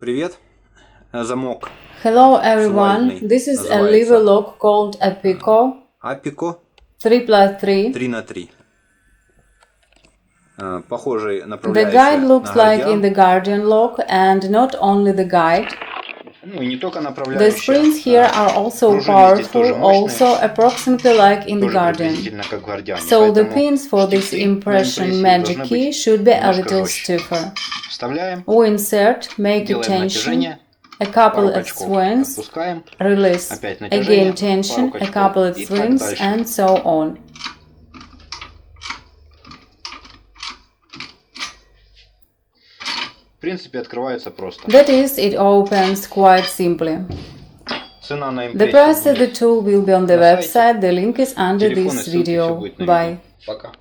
Привет. Замок. Hello everyone, this is a lever lock called Apiko Apiko 3+3. 3 на 3. Похожий The направляющий guide на looks like in Guardian. the Guardian lock, and not only the guide. Ну и не только The направляющая. springs here are also powerful, also approximately like in the Guardian. Как в Guardian. So the pins for this impression magic key should be a little stiffer. Вставляем. We insert, make a Делаем tension, натяжение. a couple Пару of качков swings, отпускаем. release, Опять натяжение, again tension, пару a couple of качков и так swings, дальше. and so on. В принципе, открывается просто. That is, it opens quite simply. Цена на The price of the tool will be on the website, the link is under this video. Bye. Пока.